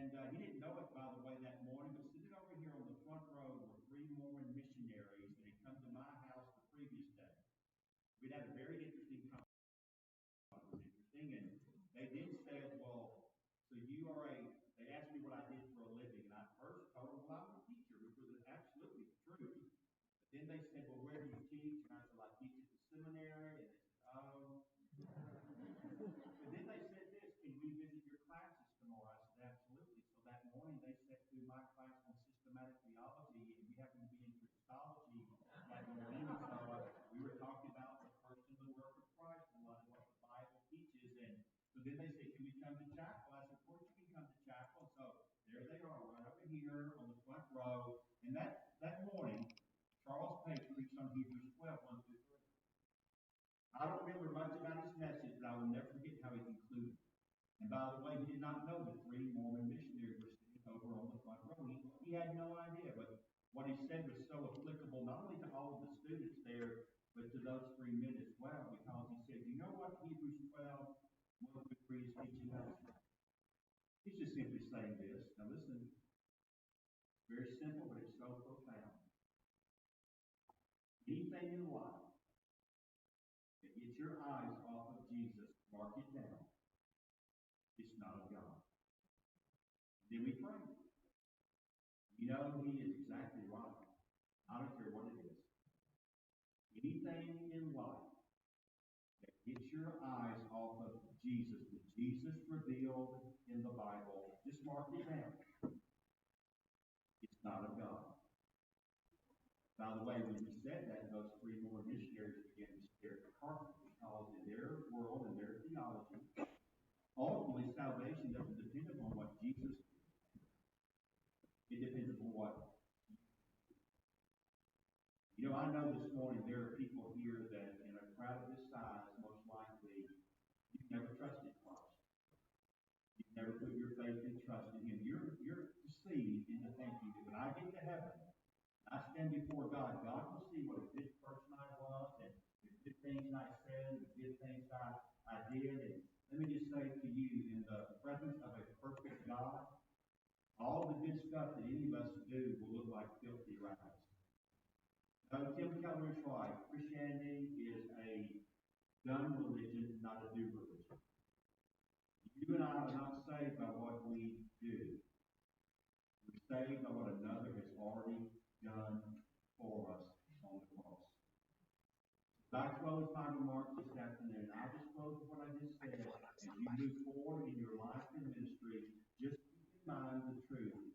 And he didn't know it, by the way, that morning, but sitting over here on the front row were three Mormon missionaries that had come to my house the previous day. We'd had a very interesting conversation. It was interesting, and they then said, well, so you are they asked me what I did for a living, and I first told them, well, I'm a teacher, which was absolutely true. But then they said, well, where do you teach? And I said, well, I teach at the seminary, and they said, oh. But then they said this, can we visit your classes tomorrow? I said, absolutely. So that morning they sat through my class on systematic theology, and we happened to be in Christology that morning. So we were talking about the person and the work of Christ and a lot of what the Bible teaches. And so then they said, can we come to chapel? I said, of course you can come to chapel. So there they are, right over here on the front row. And that morning, Charles Page preached on Hebrews 12, 1 through 3. I don't remember much about his message, but I will never forget how he concluded. And by the way, he did not know the three Mormon missionaries were sitting over on the front row. He had no idea, but what he said was so applicable not only to all of the students there, but to those three men as well, because he said, you know what Hebrews 12, 1 through 3 is teaching us? He's just simply saying this. Now listen, very simple, but it's so profound. Anything in life that gets your eyes off of Jesus, mark it down. It's not of God. Then we pray. You know, he is exactly right. I don't care what it is. Anything in life that gets your eyes off of Jesus, that Jesus revealed in the Bible, just mark it down. It's not of God. By the way, when he said that, those three more missionaries began to stare at the carpet because in their world and their theology, ultimately salvation doesn't depend upon what Jesus did. It depends upon what. You know, I know this morning there are people here that in a crowd of this size, most likely, you've never trusted Christ. You've never put your faith and trust in him. You're deceived into thinking that when I get to heaven, I stand before God, God will see what a good person I was and the good things I said and the good things I did. And let me just say to you, in the presence of a perfect God, all the good stuff that any of us do will look like filthy rags. Tim Keller is right. Christianity is a done religion, not a do religion. You and I are not saved by what we do. We're saved by what another has already done for us on the cross. I close my remarks this afternoon. I just close with what I just said. As you move forward in your life and ministry, just keep in mind the truth.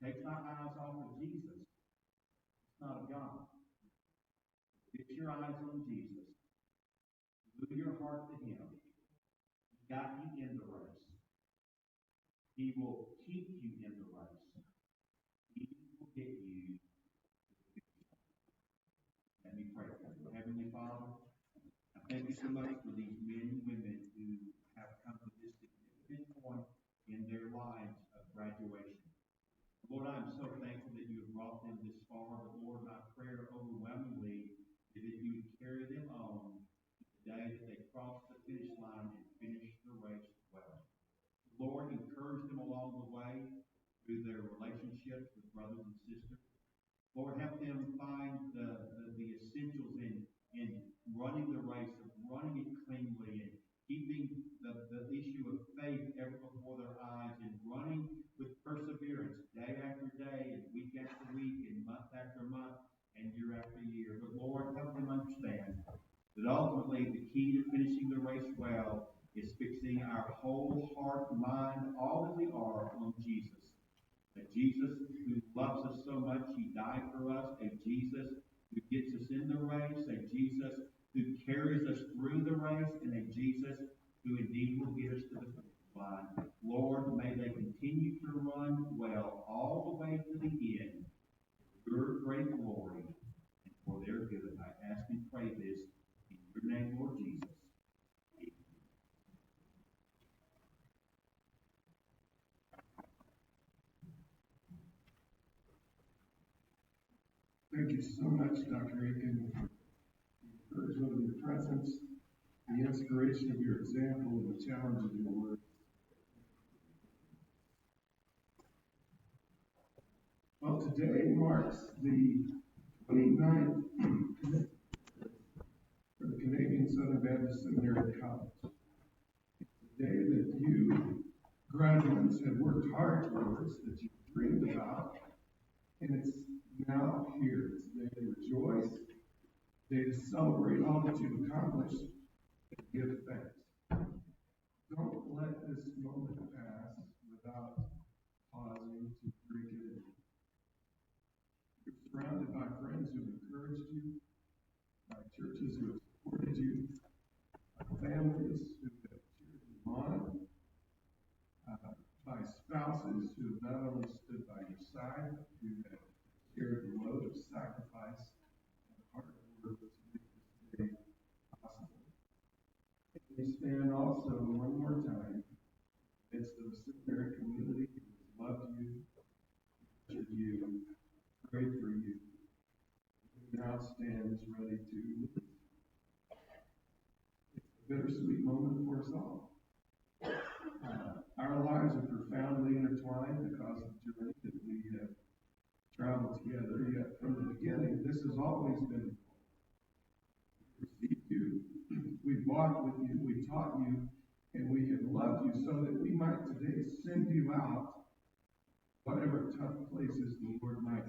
Take my eyes off of Jesus. It's not of God. Fix your eyes on Jesus. Glue your heart to him. He got you in the race. He will keep you in the race. He will get you. Let me pray for you. Heavenly Father, I thank you so much for these men and women who have come to this significant point in their lives of graduation. Lord, I am so thankful that you have brought them this far, but Lord, my prayer overwhelmingly is that you would carry them on to the day that they cross the finish line and finish the race well. Lord, encourage them along the way through their relationships with brothers and sisters. Lord, help them find the essentials in running the race, of running it cleanly, and keeping the issue of faith ever before their eyes, and running with perseverance day after day, and week after week, and month after month, and year after year. But Lord, help them understand that ultimately the key to finishing the race well is fixing our whole heart, mind, all that we are on Jesus. A Jesus who loves us so much, he died for us. A Jesus who gets us in the race. A Jesus who carries us through the race. And a Jesus who indeed will get us to the finish line. Lord, may they continue to run well all the way to the end. For your great glory and for their good. I ask and pray this in your name, Lord Jesus. Thank you so much, Dr. Aiken, for the encouragement of your presence, the inspiration of your example, and the challenge of your words. Well, today marks the 29th for the Canadian Southern Baptist Seminary College. The day that you graduates have worked hard towards, that you dreamed about, and it's now here. It's a day to rejoice, a day to celebrate all that you've accomplished, and give thanks. Don't let this moment pass without pausing to drink it in. You're surrounded by friends who have encouraged you, by churches who have supported you, by families who have cheered you on, by spouses who have not only stood by your side, but who have shared the load of sacrifice and hard work to make this day possible. And we stand also one more time in the midst of a seminary community who has loved you, nurtured you, prayed for you, who now stands ready to lead. It's a bittersweet moment for us all. Our lives are profoundly intertwined because of the journey that we have traveled together. Yet from the beginning, this has always been we received you, we've walked with you, we taught you, and we have loved you so that we might today send you out, whatever tough places the Lord might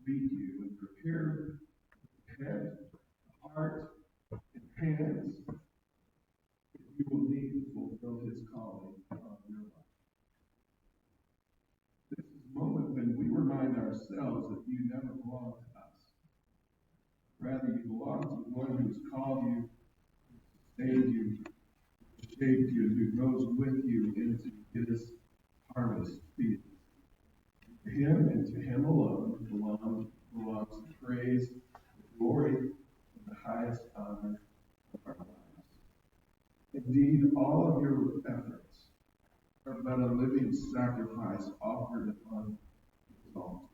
lead you, and prepare the head, the heart, and hands that you will need to fulfill His calling on your life. This is a moment when we remind ourselves that you never belong to us. Rather, you belong to the one who has called you, sustained you, shaped you, who goes with you into His harvest field. To Him and to Him alone belongs the praise, the glory, and the highest honor of our lives. Indeed, all of your efforts are but a living sacrifice offered upon His altar.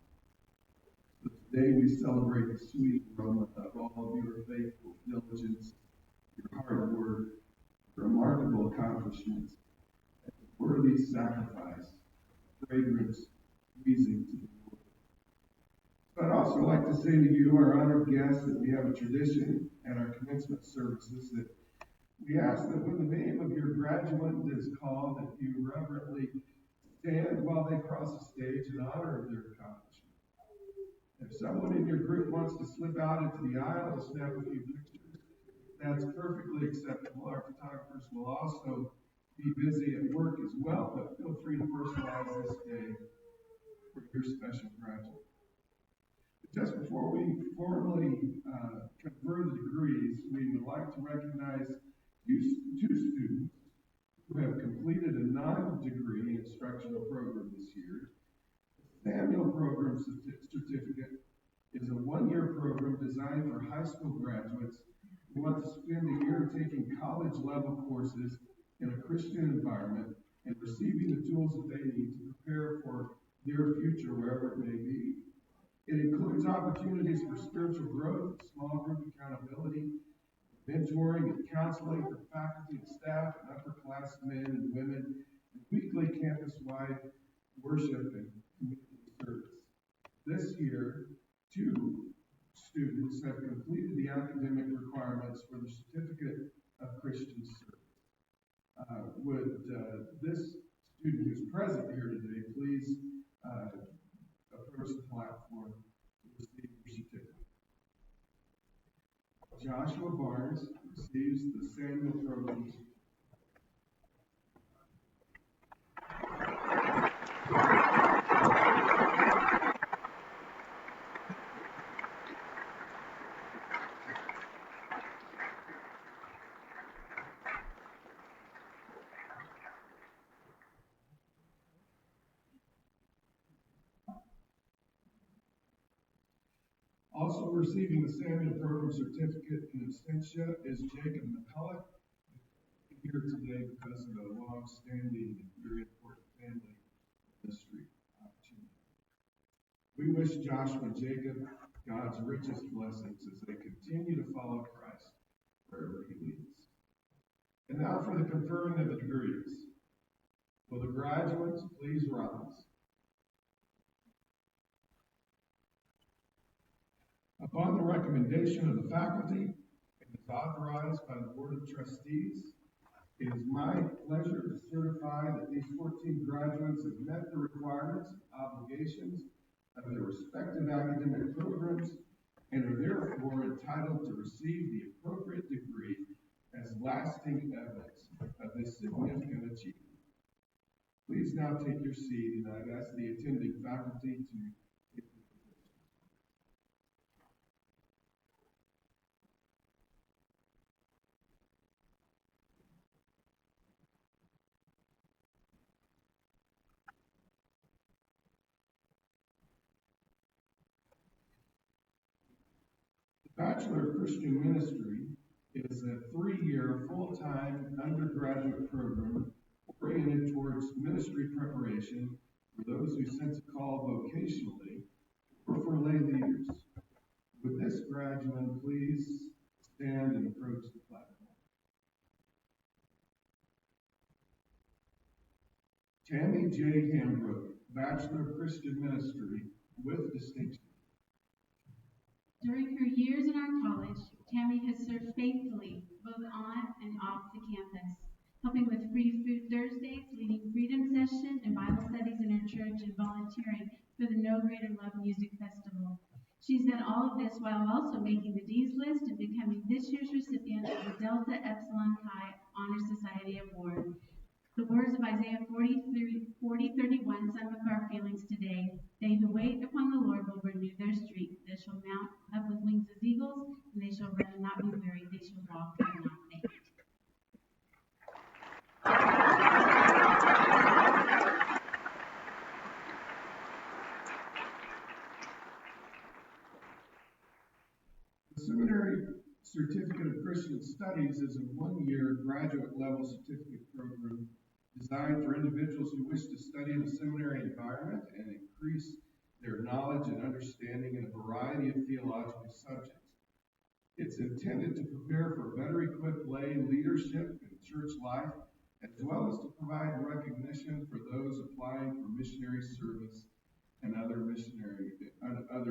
So today we celebrate the sweet aroma of all of your faithful diligence, your hard work, your remarkable accomplishments, and the worthy sacrifice, fragrance pleasing to the Lord. So I'd also like to say to you, our honored guests, that we have a tradition at our commencement services that we ask that when the name of your graduate is called, that you reverently stand while they cross the stage in honor of their accomplishment. If someone in your group wants to slip out into the aisle to snap a few pictures, that's perfectly acceptable. Our photographers will also be busy at work as well, but feel free to personalize this day for your special graduate. Just before we formally confer the degrees, we would like to recognize two students who have completed a non-degree instructional program this year. The Samuel Program Certificate is a one-year program designed for high school graduates who want to spend a year taking college-level courses in a Christian environment and receiving the tools that they need to prepare for their future, wherever it may be. It includes opportunities for spiritual growth, small group accountability, mentoring and counseling for faculty and staff and upperclassmen and women, and weekly campus-wide worship and community service. This year, 2 students have completed the academic requirements for the Certificate of Christian Service. Would this student who's present here today please approach the platform to receive your certificate? Joshua Barnes receives the Samuel Program. Also receiving the Samuel Program Certificate in absentia is Jacob McCullough, here today because of a long-standing and very important family ministry opportunity. We wish Joshua and Jacob God's richest blessings as they continue to follow Christ wherever He leads. And now for the conferring of the degrees. Will the graduates please rise? Upon the recommendation of the faculty and is authorized by the Board of Trustees, it is my pleasure to certify that these 14 graduates have met the requirements and obligations of their respective academic programs and are therefore entitled to receive the appropriate degree as lasting evidence of this significant achievement. Please now take your seat, and I'd ask the attending faculty to take the position. The Bachelor of Christian Ministry is a 3-year full-time undergraduate program oriented towards ministry preparation for those who sense a call vocationally or for lay leaders. Would this graduate please stand and approach the platform? Tammy J. Hambrook, Bachelor of Christian Ministry with distinction. During her years in our college, Tammy has served faithfully both on and off the campus, helping with Free Food Thursdays, leading Freedom Session and Bible studies in her church, and volunteering for the No Greater Love Music Festival. She's done all of this while also making the Dean's List and becoming this year's recipient of the Delta Epsilon Chi Honor Society Award. The words of Isaiah 40:31 sum up our feelings today. They who wait upon the Lord will renew their strength. They shall mount up with wings as eagles, and they shall run and not be weary. They shall walk and not faint. The Seminary Certificate of Christian Studies is a 1-year graduate level certificate program designed for individuals who wish to study in a seminary environment and increase their knowledge and understanding in a variety of theological subjects. It's intended to prepare for better equipped lay leadership in church life, as well as to provide recognition for those applying for missionary service and other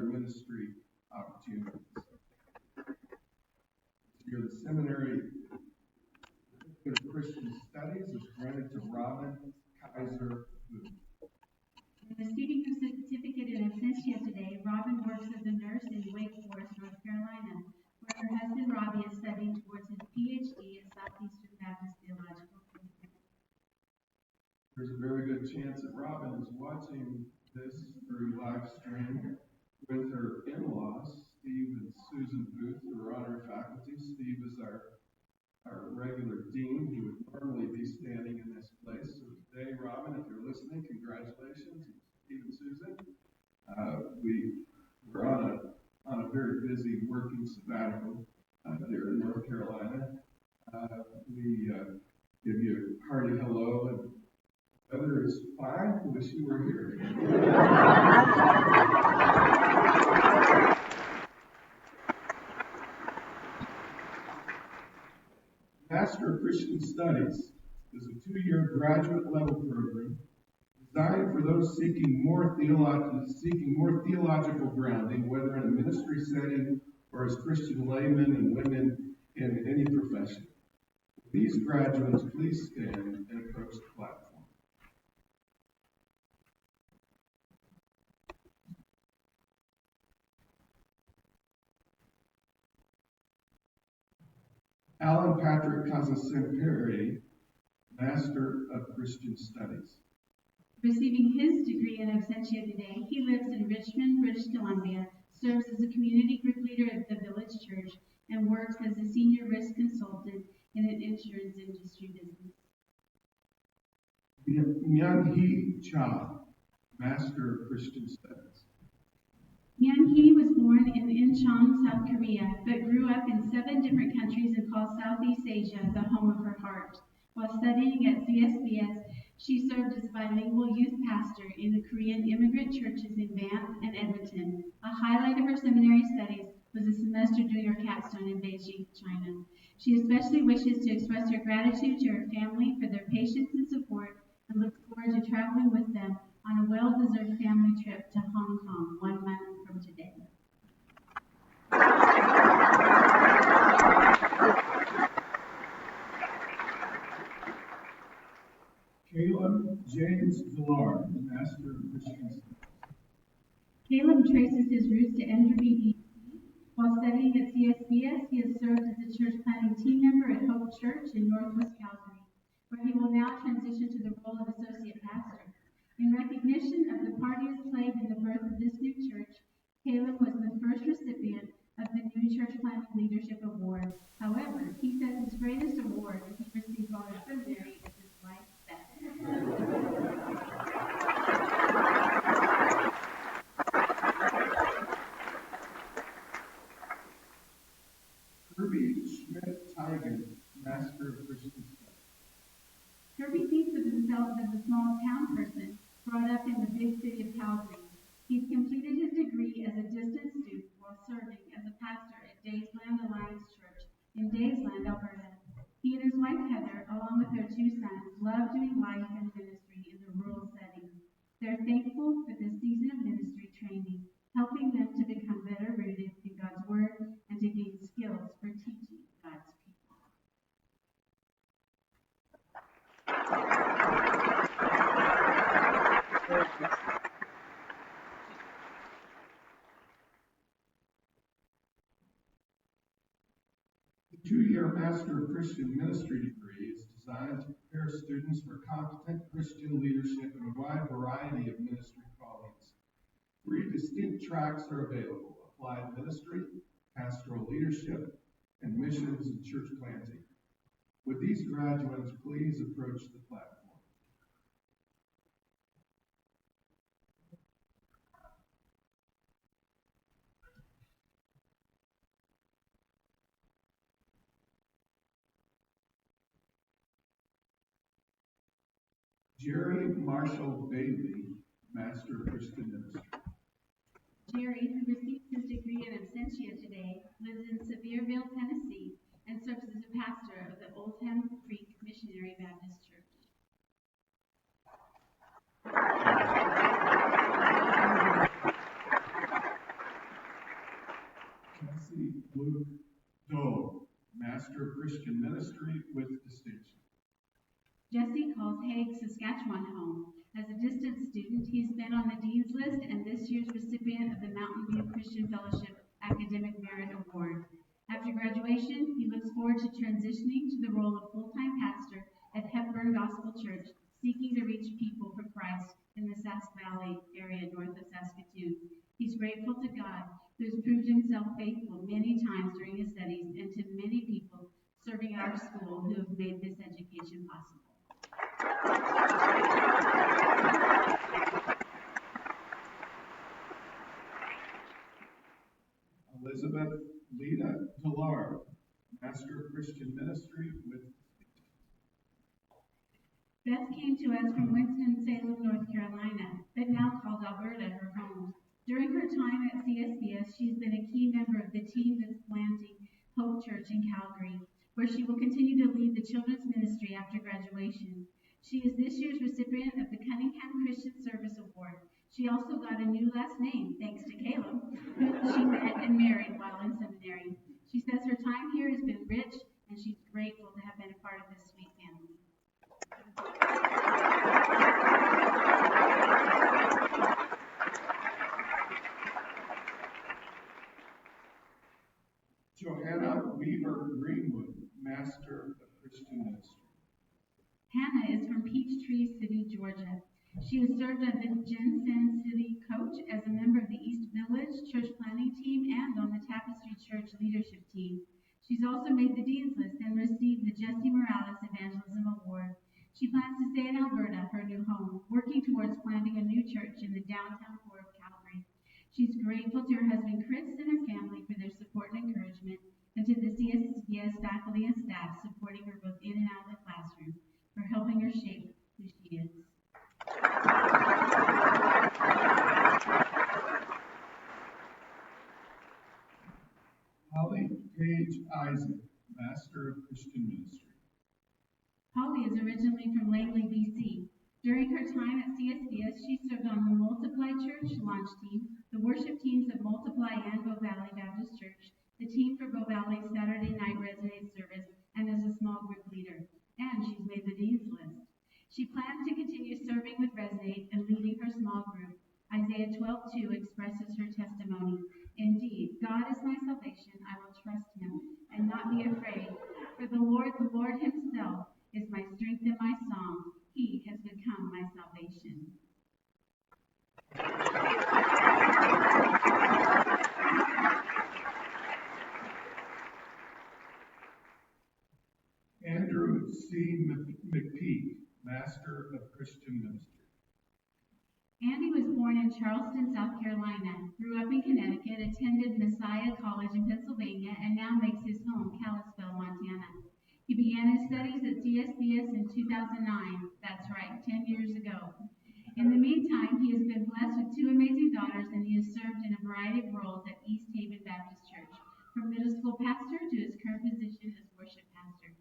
ministry opportunities. This year, the Seminary of Christian Studies is granted to Robin Kaiser Booth. Receiving her certificate in absentia today, Robin works as a nurse in Wake Forest, North Carolina, where her husband Robbie is studying towards his PhD at Southeastern Baptist Theological Seminary. There's a very good chance that Robin is watching this through live stream with her in-laws, Steve and Susan Booth, who are on our faculty. Steve is our regular dean. He would normally be standing in this place. So today, Robin, if you're listening, congratulations. Steve and Susan. We're on a very busy working sabbatical here in North Carolina. We give you a hearty hello, and the weather is fine. Wish you were here. Master of Christian Studies is a 2-year graduate level program designed for those seeking more theological grounding, whether in a ministry setting or as Christian laymen and women in any profession. These graduates, please stand and approach the platform. Alan Patrick Casasemperi, Master of Christian Studies. Receiving his degree in absentia today, he lives in Richmond, British Columbia, serves as a community group leader at the Village Church, and works as a senior risk consultant in an insurance industry business. Myung-hee Cha, Master of Christian Studies. Myung-hee was born in Incheon, South Korea, but grew up in 7 different countries and calls Southeast Asia the home of her heart. While studying at CSBS, she served as bilingual youth pastor in the Korean immigrant churches in Banff and Edmonton. A highlight of her seminary studies was a semester doing her capstone in Beijing, China. She especially wishes to express her gratitude to her family for their patience and support, and looks forward to traveling with them on a well-deserved family trip to Hong Kong 1 month from today. Caleb traces his roots to Enderby, BC. While studying at CSBS, he has served as a church planting team member at Hope Church in Northwest Calgary, where he will now transition to the role of associate pastor. In recognition of the part he has played in the birth of this new church, Caleb was the first recipient of the new Church Planting Leadership Award. However, he says his greatest award he received while in seminary is his life's best. Kirby Schmidt-Tigan, Master of Christian Studies. Kirby thinks of himself as a small town person brought up in the big city of Calgary. He's completed his degree as a distance student while serving as a pastor at Daysland Alliance Church in Daysland, Alberta. He and his wife Heather, along with their two sons, love doing life and ministry in the rural setting. They're thankful for this season of ministry training, helping them to become better rooted in God's Word and to gain skills for teaching God's people. The two-year Master of Christian Ministry degree is designed to prepare students for competent Christian leadership in a wide variety of ministry callings. 3 distinct tracks are available: applied ministry, pastoral leadership, and missions and church planting. Would these graduates please approach the platform? Jerry Marshall Bailey, Master of Christian Ministry. Jerry, who received his degree in absentia today, lives in Sevierville, Tennessee, and serves as a pastor of the Oldham Creek Missionary Baptist Church. Cassie Luke Doe, Master of Christian Ministry with distinction. Jesse calls Hague, Saskatchewan home. As a distance student, he's been on the Dean's List and this year's recipient of the Mountain View Christian Fellowship Academic Merit Award. After graduation, he looks forward to transitioning to the role of full-time pastor at Hepburn Gospel Church, seeking to reach people for Christ in the Sask Valley area north of Saskatoon. He's grateful to God, who has proved himself faithful many times during his studies, and to many people serving at our school who have made this education possible. Elizabeth Lita Dillard, Master of Christian Ministry with distinction. Beth came to us from Winston-Salem, North Carolina, but now calls Alberta her home. During her time at CSBS, she's been a key member of the team that's planting Hope Church in Calgary, where she will continue to lead the children's ministry after graduation. She is this year's recipient of the Cunningham Christian Service Award. She also got a new last name, thanks to Caleb, whom she met and married while in seminary. She says her time here has been rich, and she's grateful to have been a part of this sweet family. Johanna Weaver Greenwood, Master of Christian Ministry. Hannah is from Peachtree City, Georgia. She has served as the Jensen City coach, as a member of the East Village church planning team, and on the Tapestry Church leadership team. She's also made the Dean's List and received the Jesse Morales Evangelism Award. She plans to stay in Alberta, her new home, working towards planting a new church in the downtown core of Calgary. She's grateful to her husband Chris and her family for their support and encouragement, and to the CSBS faculty and staff supporting her both in and out of the classroom, for helping her shape who she is. Holly Page Isaac, Master of Christian Ministry. Holly is originally from Langley, BC. During her time at CSBS, she served on the Multiply Church launch team, the worship teams of Multiply and Bow Valley Baptist Church, the team for Bow Valley's Saturday night Resonate service, and as a small group leader. And she's made the Dean's List. She plans to continue serving with Resonate and leading her small group. Isaiah 12:2 expresses testimony. Indeed, God is my salvation. I will trust him and not be afraid. For the Lord himself, is my strength and my song. He has become my salvation. Andrew C. McPeak, Master of Christian Ministry. Andy was born in Charleston, South Carolina, grew up in Connecticut, attended Messiah College in Pennsylvania, and now makes his home Kalispell, Montana. He began his studies at CSBS in 2009. That's right, 10 years ago. In the meantime, he has been blessed with two amazing daughters, and he has served in a variety of roles at East Haven Baptist Church, from middle school pastor to his current position as worship pastor.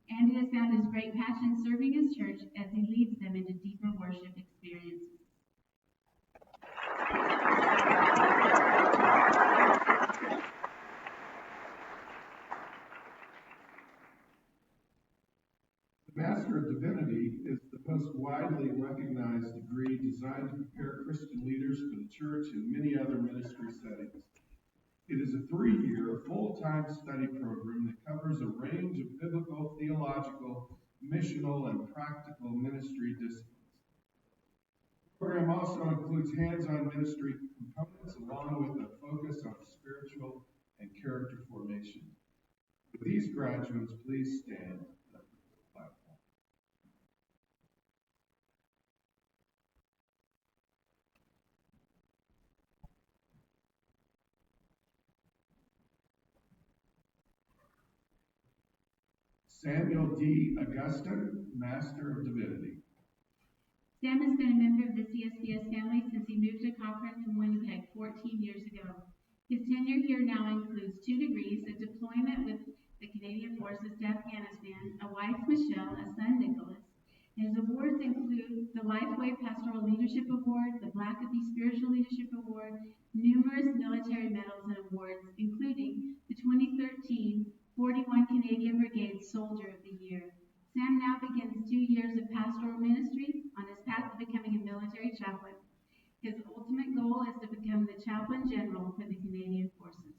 Andy has found his great passion serving his church as he leads them into deeper worship experiences. The Master of Divinity is the most widely recognized degree designed to prepare Christian leaders for the church and many other ministry settings. It is a 3-year, full-time study program that covers a range of biblical, theological, missional, and practical ministry disciplines. The program also includes hands-on ministry components along with a focus on spiritual and character formation. With these graduates, please stand. Samuel D. Augustine, Master of Divinity. Sam has been a member of the CSBS family since he moved to Cochrane from Winnipeg 14 years ago. His tenure here now includes 2 degrees, a deployment with the Canadian Forces to Afghanistan, a wife, Michelle, a son, Nicholas. His awards include the Lifeway Pastoral Leadership Award, the Blackaby Spiritual Leadership Award, numerous military medals and awards, including the 2013 41 Canadian Brigade Soldier of the Year. Sam now begins 2 years of pastoral ministry on his path to becoming a military chaplain. His ultimate goal is to become the chaplain general for the Canadian Forces.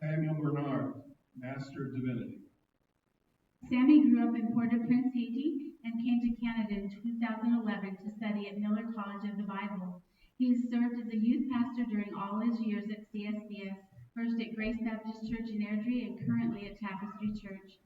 Samuel Bernard, Master of Divinity. Sammy grew up in Port-au-Prince, Haiti, and came to Canada in 2011 to study at Miller College of the Bible. He has served as a youth pastor during all his years at CSBS, first at Grace Baptist Church in Airdrie and currently at Tapestry Church.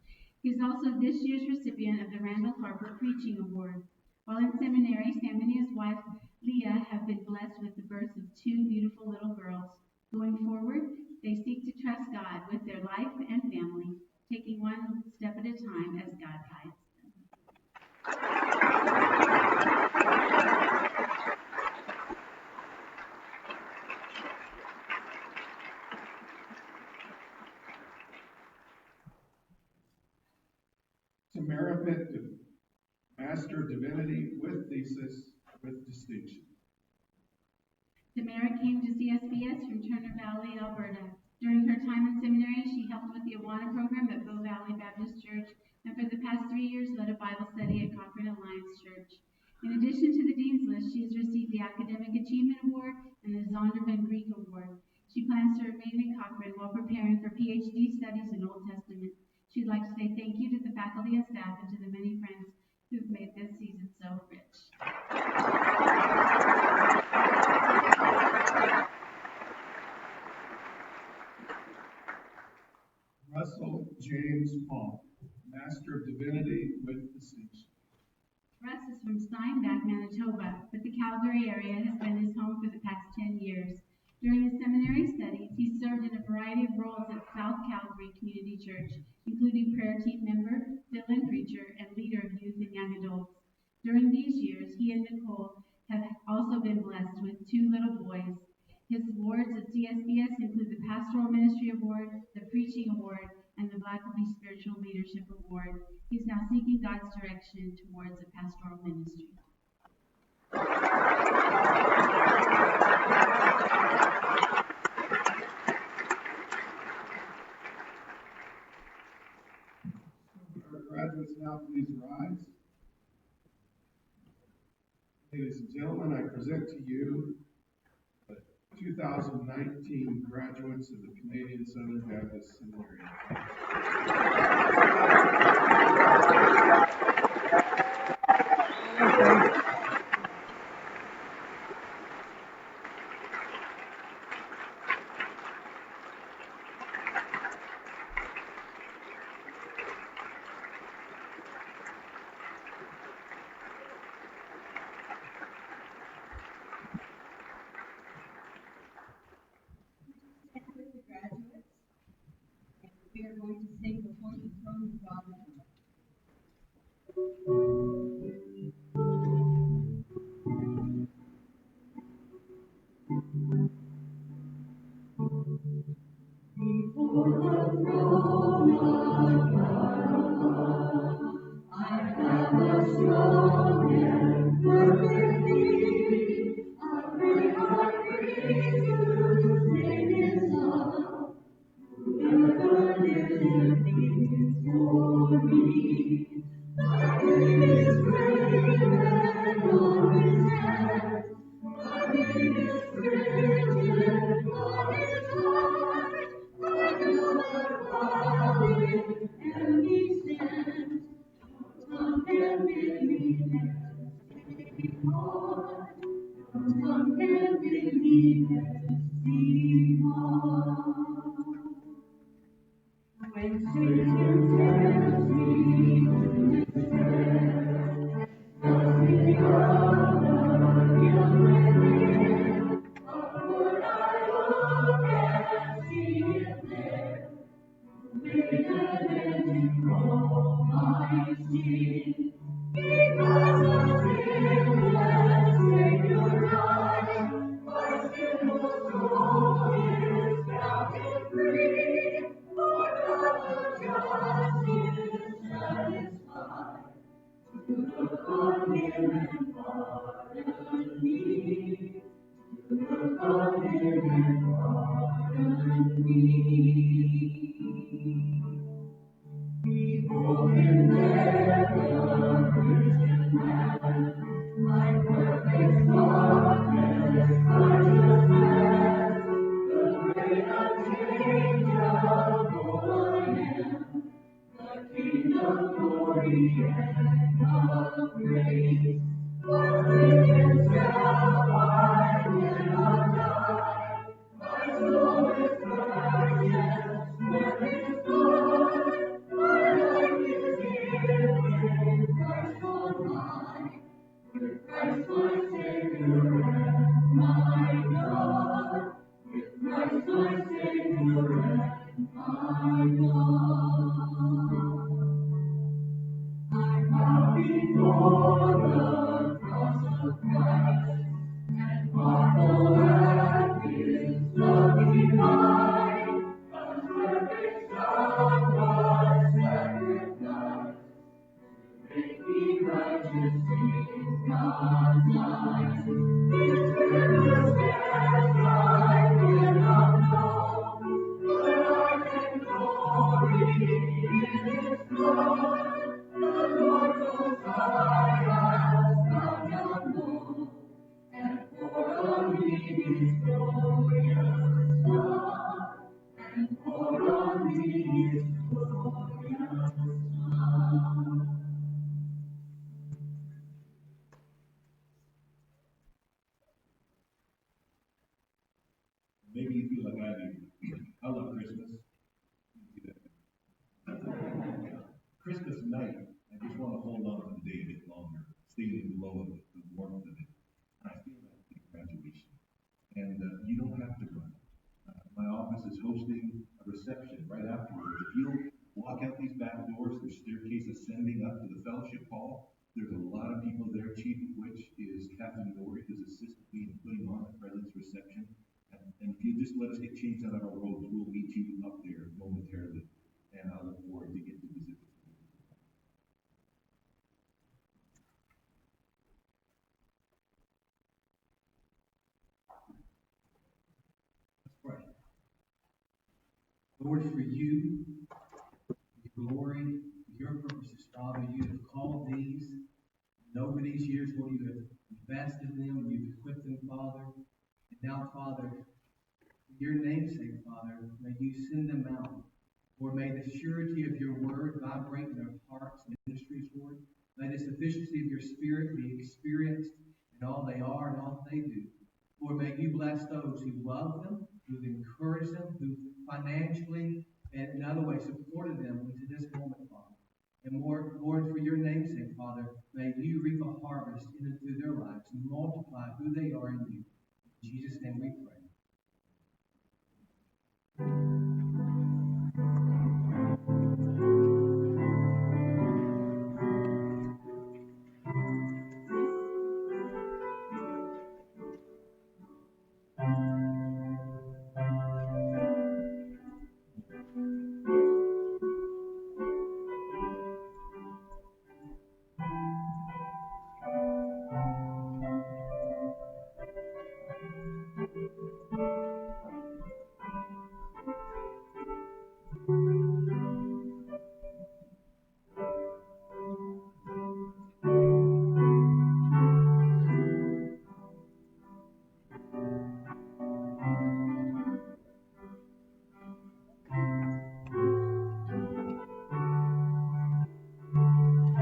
He is also this year's recipient of the Randall Harper Preaching Award. While in seminary, Sam and his wife, Leah, have been blessed with the birth of 2 beautiful little girls. Going forward, they seek to trust God with their life and family, taking one step at a time as God guides them. Tamara Picton, Master of Divinity with thesis with distinction. Tamara came to CSBS from Turner Valley, Alberta. During her time in seminary, she helped with the Awana program at Bow Valley Baptist Church, and for the past 3 years led a Bible study at Cochrane Alliance Church. In addition to the Dean's List, she has received the Academic Achievement Award and the Zondervan Greek Award. She plans to remain in Cochrane while preparing for PhD studies in Old Testament. She'd like to say thank you to the faculty and staff and to the many friends who've made this season so rich. Russell James Paul, Master of Divinity with distinction. Russ is from Steinbach, Manitoba, but the Calgary area has been his home for the past 10 years. During his seminary studies, he served in a variety of roles at South Calgary Community Church, including prayer team member, fill-in preacher, and leader of youth and young adults. During these years, he and Nicole have also been blessed with 2 little boys. His awards at CSBS include the Pastoral Ministry Award, the Preaching Award, and the Blackaby Spiritual Leadership Award. He's now seeking God's direction towards a pastoral ministry. Graduates, now please rise. Ladies and gentlemen, I present to you the 2019 graduates of the Canadian Southern Baptist Seminary. With the graduates, and we are going to sing before the throne of God. Before the throne of God, I have a strong and perfect need. I pray God free to sing His love. Whoever lives in thee for me. My name is brave and always has. My name is written on His heart. I know the calling and He stands. Come and bid me next before. Come and bid me next before. When Satan tells me to despair, tells me of young men, upward I look and see it there. Greater than all my sin, because of Him that Savior died, my sinful soul is found and free. For God the just is satisfied to look on Him and pardon me. To look on Him and pardon me. Behold Him there, the risen man, my perfect softness, righteousness, the great unchangeable Lamb, the King of glory and of grace. For sin Himself I cannot die, my soul is purchased with His blood. My life is hid with Christ on high, with Christ my Savior and my God, with Christ my Savior and my God. I bow before the cross of Christ and marvel at His love divine. A perfect Son was sacrificed to make me righteous in God's eyes. His purpose death I cannot know, but I can glory in His blood. The Lord Most High has found out more, and poured on me His glorious love, and poured on me His glorious love. Maybe you feel like I do. I love Christmas. Christmas night, I just want to hold on to the day a bit longer, stay in the glow of it, the warmth of it. I feel like a graduation. And you don't have to run. My office is hosting a reception right afterwards. If you'll walk out these back doors, there's staircase ascending up to the fellowship hall. There's a lot of people there, chief of which is Captain Nori, who's assisted me in putting on the President's reception. And if you just let us get changed out of our robes, we'll meet you up there momentarily. And I look forward to getting to visit with you. Let's pray. Lord, for you, your glory, your purposes Father, you have called these. Over these years, Lord, you have invested in them, you've equipped them, Father. And now, Father, for your name's sake, Father, may you send them out. Lord, may the surety of your word vibrate in their hearts and ministries, Lord. May the sufficiency of your Spirit be experienced in all they are and all they do. Lord, may you bless those who love them, who've encouraged them, who financially and in other ways supported them into this moment, Father. And more, Lord, for your name's sake, Father, may you reap a harvest in and through their lives and multiply who they are in you. In Jesus' name we pray.